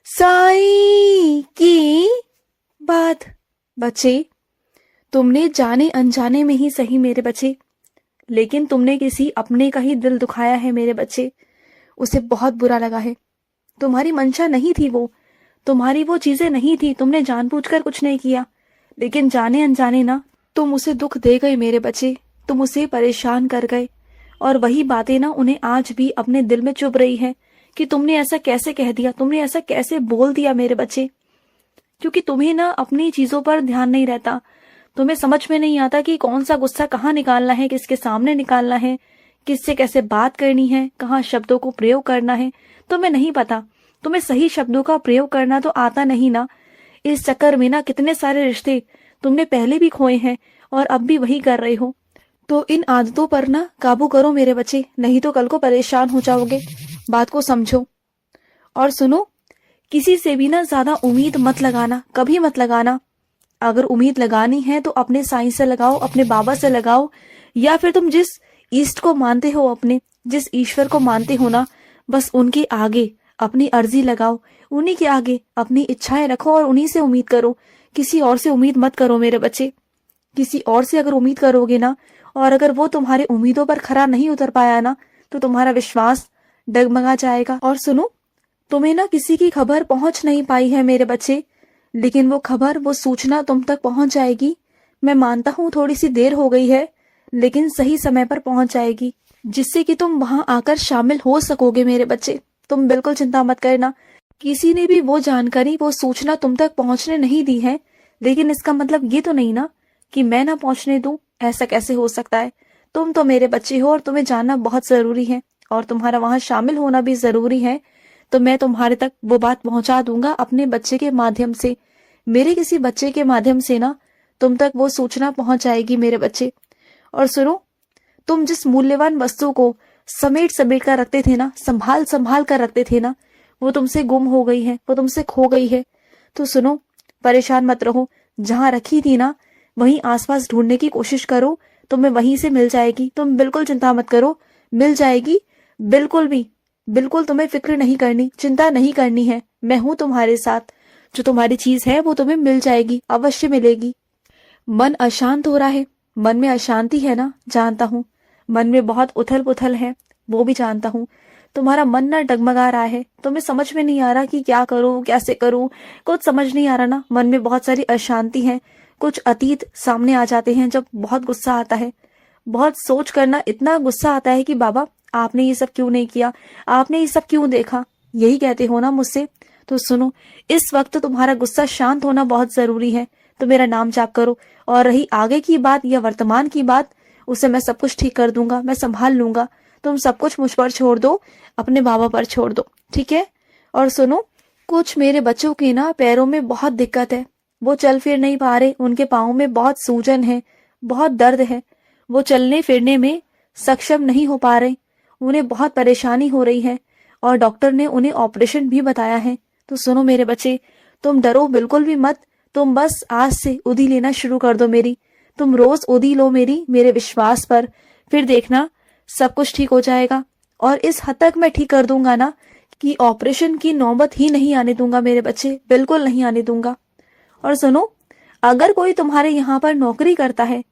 साईं की बात। बच्चे, तुमने जाने अनजाने में ही सही मेरे बच्चे, लेकिन तुमने किसी अपने का ही दिल दुखाया है मेरे बच्चे। उसे बहुत बुरा लगा है। तुम्हारी मंशा नहीं थी वो, तुम्हारी वो चीजें नहीं थी, तुमने जानबूझकर कुछ नहीं किया, लेकिन जाने अनजाने ना तुम उसे दुख दे गए मेरे बच्चे। तुम उसे परेशान कर गए, और वही बातें ना उन्हें आज भी अपने दिल में चुभ रही है कि तुमने ऐसा कैसे कह दिया, तुमने ऐसा कैसे बोल दिया मेरे बच्चे। क्योंकि तुम्हें ना अपनी चीजों पर ध्यान नहीं रहता, तुम्हें समझ में नहीं आता कि कौन सा गुस्सा कहाँ निकालना है, किसके सामने निकालना है, किससे कैसे बात करनी है, कहाँ शब्दों को प्रयोग करना है, तुम्हें नहीं पता। तुम्हें सही शब्दों का प्रयोग करना तो आता नहीं ना। इस चक्कर में ना कितने सारे रिश्ते तुमने पहले भी खोए हैं और अब भी वही कर रहे हो। तो इन आदतों पर ना काबू करो मेरे बच्चे, नहीं तो कल को परेशान हो जाओगे। बात को समझो और सुनो, किसी से भी ना ज्यादा उम्मीद मत लगाना, कभी मत लगाना। अगर उम्मीद लगानी है तो अपने साईं से लगाओ, अपने बाबा से लगाओ, या फिर तुम जिस ईष्ट को मानते हो, अपने जिस ईश्वर को मानते हो ना, बस उनके आगे अपनी अर्जी लगाओ, उन्हीं के आगे अपनी इच्छाएं रखो और उन्हीं से उम्मीद करो। किसी और से उम्मीद मत करो मेरे बच्चे। किसी और से अगर उम्मीद करोगे ना, और अगर वो तुम्हारी उम्मीदों पर खरा नहीं उतर पाया ना, तो तुम्हारा विश्वास डगमगा जाएगा। और सुनो, तुम्हें ना किसी की खबर पहुंच नहीं पाई है मेरे बच्चे, लेकिन वो खबर, वो सूचना तुम तक पहुंच जाएगी। मैं मानता हूँ थोड़ी सी देर हो गई है, लेकिन सही समय पर पहुंच जाएगी, जिससे कि तुम वहां आकर शामिल हो सकोगे मेरे बच्चे। तुम बिल्कुल चिंता मत करना। किसी ने भी वो जानकारी, वो सूचना तुम तक पहुंचने नहीं दी है, लेकिन इसका मतलब ये तो नहीं ना कि मैं ना पहुंचने दूं। ऐसा कैसे हो सकता है? तुम तो मेरे बच्चे हो और तुम्हें जानना बहुत जरूरी है, और तुम्हारा वहां शामिल होना भी जरूरी है। तो मैं तुम्हारे तक वो बात पहुंचा दूंगा अपने बच्चे के माध्यम से। मेरे किसी बच्चे के माध्यम से ना तुम तक वो सूचना पहुंच जाएगी मेरे बच्चे। और सुनो, तुम जिस मूल्यवान वस्तु को समेट समेट कर रखते थे ना, संभाल संभाल कर रखते थे ना, वो तुमसे गुम हो गई है, वो तुमसे खो गई है। तो सुनो, परेशान मत रहो। जहां रखी थी ना, वहीं आसपास ढूंढने की कोशिश करो, तुम्हें वहीं से मिल जाएगी। तुम बिल्कुल चिंता मत करो, मिल जाएगी। बिल्कुल भी, बिल्कुल तुम्हें फिक्र नहीं करनी, चिंता नहीं करनी है। मैं हूं तुम्हारे साथ। जो तुम्हारी चीज है वो तुम्हें मिल जाएगी, अवश्य मिलेगी। मन अशांत हो रहा है, मन में अशांति है ना, जानता हूँ। मन में बहुत उथल पुथल है, वो भी जानता हूँ। तुम्हारा मन ना डगमगा रहा है, तुम्हें समझ में नहीं आ रहा कि क्या करूं, कैसे करूं, कुछ समझ नहीं आ रहा ना। मन में बहुत सारी अशांति है, कुछ अतीत सामने आ जाते हैं जब बहुत गुस्सा आता है। बहुत सोच करना, इतना गुस्सा आता है कि बाबा आपने ये सब क्यों नहीं किया, आपने ये सब क्यों देखा, यही कहते हो ना मुझसे। तो सुनो, इस वक्त तुम्हारा गुस्सा शांत होना बहुत जरूरी है। तो मेरा नाम जाप करो, और रही आगे की बात या वर्तमान की बात, उसे मैं सब कुछ ठीक कर दूंगा, मैं संभाल लूंगा। तुम सब कुछ मुझ पर छोड़ दो, अपने बाबा पर छोड़ दो, ठीक है? और सुनो, कुछ मेरे बच्चों की ना पैरों में बहुत दिक्कत है, वो चल फिर नहीं पा रहे, उनके पाँव में बहुत सूजन है, बहुत दर्द है, वो चलने फिरने में सक्षम नहीं हो पा रहे, उन्हें बहुत परेशानी हो रही है, और डॉक्टर ने उन्हें ऑपरेशन भी बताया है। तो सुनो मेरे बच्चे, तुम डरो बिल्कुल भी मत। तुम बस आज से उदी लेना शुरू कर दो मेरी। तुम रोज उदी लो मेरी, मेरे विश्वास पर, फिर देखना सब कुछ ठीक हो जाएगा। और इस हद तक मैं ठीक कर दूंगा ना कि ऑपरेशन की नौबत ही नहीं आने दूंगा मेरे बच्चे, बिल्कुल नहीं आने दूंगा। और सुनो, अगर कोई तुम्हारे यहाँ पर नौकरी करता है,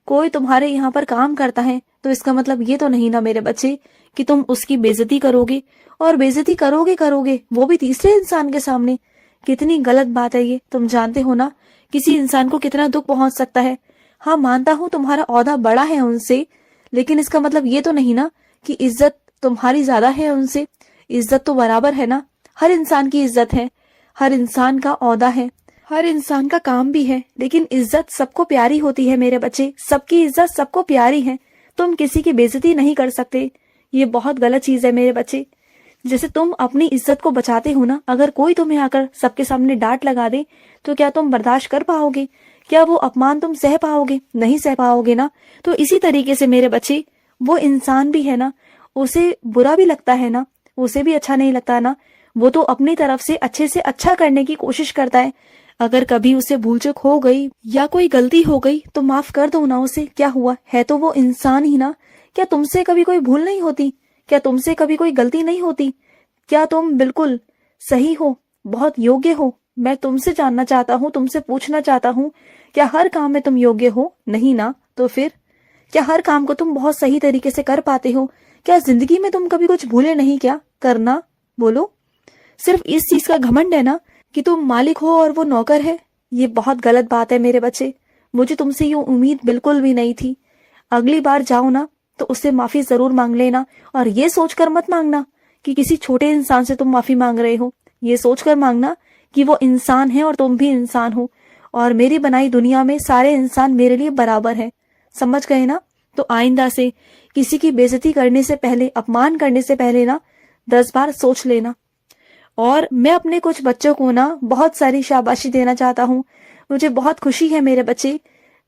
कोई तुम्हारे यहाँ पर काम करता है, तो इसका मतलब ये तो नहीं ना मेरे बच्चे कि तुम उसकी बेइज्जती करोगे, और बेइज्जती करोगे करोगे वो भी तीसरे इंसान के सामने। कितनी गलत बात है ये, तुम जानते हो ना किसी इंसान को कितना दुख पहुंच सकता है। हाँ, मानता हूँ तुम्हारा ओहदा बड़ा है उनसे, लेकिन इसका मतलब ये तो नहीं ना कि इज्जत तुम्हारी ज्यादा है उनसे। इज्जत तो बराबर है ना, हर इंसान की इज्जत है, हर इंसान का ओहदा है, हर इंसान का काम भी है, लेकिन इज्जत सबको प्यारी होती है मेरे बच्चे, सबकी इज्जत सबको प्यारी है। तुम किसी की बेइज्जती नहीं कर सकते, ये बहुत गलत चीज है मेरे बच्चे। जैसे तुम अपनी इज्जत को बचाते हो ना, अगर कोई तुम्हें आकर सबके सामने डांट लगा दे, तो क्या तुम बर्दाश्त कर पाओगे? क्या वो अपमान तुम सह पाओगे? नहीं सह पाओगे ना। तो इसी तरीके से मेरे बच्चे, वो इंसान भी है ना, उसे बुरा भी लगता है ना, उसे भी अच्छा नहीं लगता ना। वो तो अपनी तरफ से अच्छे से अच्छा करने की कोशिश करता है। अगर कभी उसे भूल चूक हो गई या कोई गलती हो गई तो माफ कर दो ना उसे, क्या हुआ, है तो वो इंसान ही ना। क्या तुमसे कभी कोई भूल नहीं होती? क्या तुमसे कभी कोई गलती नहीं होती? क्या तुम बिल्कुल सही हो? बहुत योग्य हो? मैं तुमसे जानना चाहता हूँ, तुमसे पूछना चाहता हूँ, क्या हर काम में तुम योग्य हो? नहीं ना? तो फिर क्या हर काम को तुम बहुत सही तरीके से कर पाते हो? क्या जिंदगी में तुम कभी कुछ भूले नहीं क्या करना? बोलो। सिर्फ इस चीज का घमंड है ना कि तुम मालिक हो और वो नौकर है। ये बहुत गलत बात है मेरे बच्चे। मुझे तुमसे ये उम्मीद बिल्कुल भी नहीं थी। अगली बार जाओ ना तो उससे माफी जरूर मांग लेना, और ये सोचकर मत मांगना कि किसी छोटे इंसान से तुम माफी मांग रहे हो। ये सोचकर मांगना कि वो इंसान है और तुम भी इंसान हो, और मेरी बनाई दुनिया में सारे इंसान मेरे लिए बराबर है। समझ गए ना? तो आइंदा से किसी की बेइज्जती करने से पहले, अपमान करने से पहले ना 10 बार सोच लेना। और मैं अपने कुछ बच्चों को ना बहुत सारी शाबाशी देना चाहता हूँ। मुझे बहुत खुशी है मेरे बच्चे,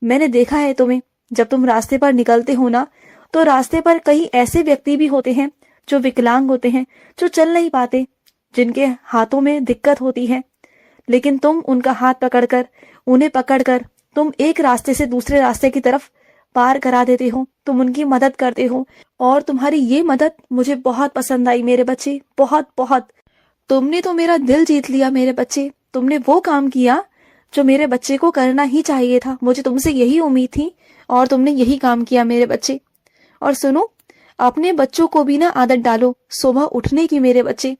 मैंने देखा है तुम्हें, जब तुम रास्ते पर निकलते हो ना तो रास्ते पर कई ऐसे व्यक्ति भी होते हैं जो विकलांग होते हैं, जो चल नहीं पाते, जिनके हाथों में दिक्कत होती है, लेकिन तुम उनका हाथ पकड़कर, उन्हें पकड़कर तुम एक रास्ते से दूसरे रास्ते की तरफ पार करा देते हो, तुम उनकी मदद करते हो। और तुम्हारी ये मदद मुझे बहुत पसंद आई मेरे बच्चे, बहुत बहुत। तुमने तो मेरा दिल जीत लिया मेरे बच्चे। तुमने वो काम किया जो मेरे बच्चे को करना ही चाहिए था। मुझे तुमसे यही उम्मीद थी और तुमने यही काम किया मेरे बच्चे। और सुनो, अपने बच्चों को भी ना आदत डालो सुबह उठने की मेरे बच्चे।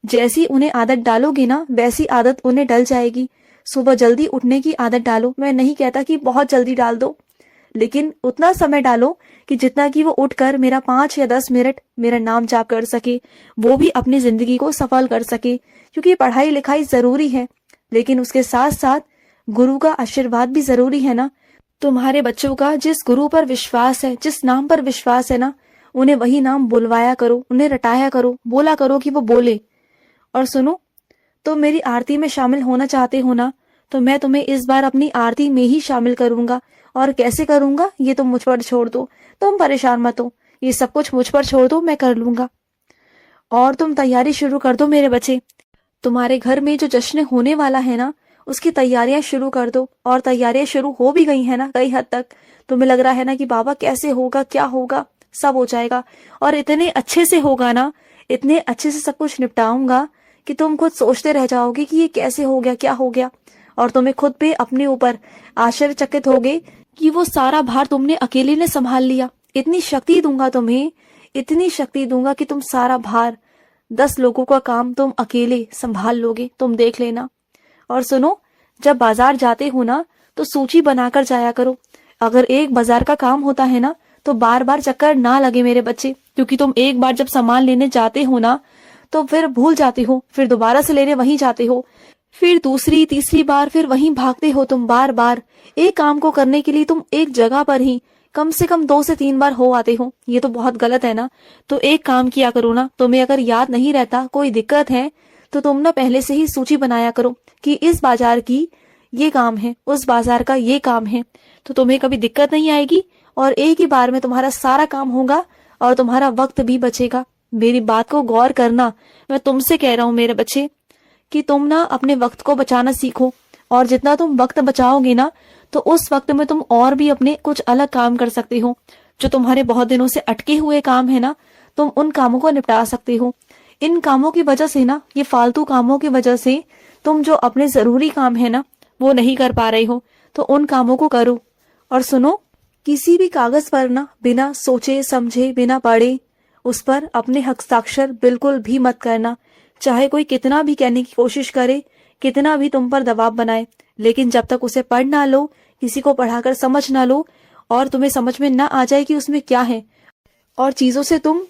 जैसी उन्हें आदत डालोगे ना वैसी आदत उन्हें डल जाएगी। सुबह जल्दी उठने की आदत डालो। मैं नहीं कहता कि बहुत जल्दी डाल दो, लेकिन उतना समय डालो कि जितना कि वो उठकर मेरा 5 या 10 मिनट मेरा नाम जाप कर सके, वो भी अपनी जिंदगी को सफल कर सके। क्योंकि पढ़ाई लिखाई जरूरी है, लेकिन उसके साथ साथ गुरु का आशीर्वाद भी जरूरी है ना। तुम्हारे बच्चों का जिस गुरु पर विश्वास है, जिस नाम पर विश्वास है ना, उन्हें वही नाम बुलवाया करो, उन्हें रटाया करो, बोला करो कि वो बोले। और सुनो, तुम मेरी आरती में शामिल होना चाहते हो ना, तो मैं तुम्हें इस बार अपनी आरती में ही शामिल करूंगा। और कैसे करूंगा ये तुम मुझ पर छोड़ दो, तुम परेशान मत हो, ये सब कुछ मुझ पर छोड़ दो, मैं कर लूंगा। और तुम तैयारी शुरू कर दो मेरे बच्चे। तुम्हारे घर में जो जश्न होने वाला है ना, उसकी तैयारियां शुरू कर दो। और तैयारियां शुरू हो भी गई है ना कई हद तक। तुम्हें लग रहा है ना कि बाबा कैसे होगा, क्या होगा, सब हो जाएगा। और इतने अच्छे से होगा ना, इतने अच्छे से सब कुछ निपटाऊंगा कि तुम खुद सोचते रह जाओगे कि ये कैसे हो गया, क्या हो गया। और तुम्हें खुद पे अपने ऊपर आश्चर्यचकित होगे कि वो सारा भार तुमने अकेले ने संभाल लिया। इतनी शक्ति दूंगा तुम्हें, इतनी शक्ति दूंगा कि तुम सारा भार, 10 लोगों का काम तुम अकेले संभाल लोगे, तुम देख लेना। और सुनो, जब बाजार जाते हो ना तो सूची बनाकर जाया करो। अगर एक बाजार का काम होता है ना तो बार बार चक्कर ना लगे मेरे बच्चे, क्योंकि तुम एक बार जब सामान लेने जाते हो ना तो फिर भूल जाते हो, फिर दोबारा से लेने वहीं जाते हो, फिर दूसरी तीसरी बार फिर वहीं भागते हो तुम बार बार। एक काम को करने के लिए तुम एक जगह पर ही कम से कम 2 से 3 बार हो आते हो। ये तो बहुत गलत है ना। तो एक काम किया करो ना, तुम्हें अगर याद नहीं रहता, कोई दिक्कत है, तो तुम ना पहले से ही सूची बनाया करो कि इस बाजार की ये काम है, उस बाजार का ये काम है, तो तुम्हें कभी दिक्कत नहीं आएगी और एक ही बार में तुम्हारा सारा काम होगा और तुम्हारा वक्त भी बचेगा। मेरी बात को गौर करना, मैं तुमसे कह रहा हूँ मेरे बच्चे कि तुम ना अपने वक्त को बचाना सीखो। और जितना तुम वक्त बचाओगे ना तो उस वक्त में तुम और भी अपने कुछ अलग काम कर सकते हो। जो तुम्हारे बहुत दिनों से अटके हुए काम है ना, तुम उन कामों को निपटा सकते हो। इन कामों की वजह से ना, ये फालतू कामों की वजह से तुम जो अपने जरूरी काम है ना वो नहीं कर पा रहे हो, तो उन कामों को करो। और सुनो, किसी भी कागज पर ना बिना सोचे समझे, बिना पढ़े उस पर अपने हस्ताक्षर बिल्कुल भी मत करना। चाहे कोई कितना भी कहने की कोशिश करे, कितना भी तुम पर दबाव बनाए, लेकिन जब तक उसे पढ़ ना लो, किसी को पढ़ाकर समझ ना लो और तुम्हें समझ में ना आ जाए कि उसमें क्या है, और चीजों से तुम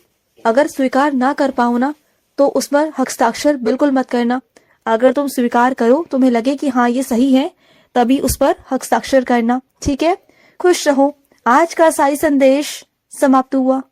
अगर स्वीकार ना कर पाओ ना तो उस पर हस्ताक्षर बिल्कुल मत करना। अगर तुम स्वीकार करो, तुम्हें लगे कि हाँ ये सही है, तभी उस पर हस्ताक्षर करना। ठीक है? खुश रहो। आज का साई संदेश समाप्त हुआ।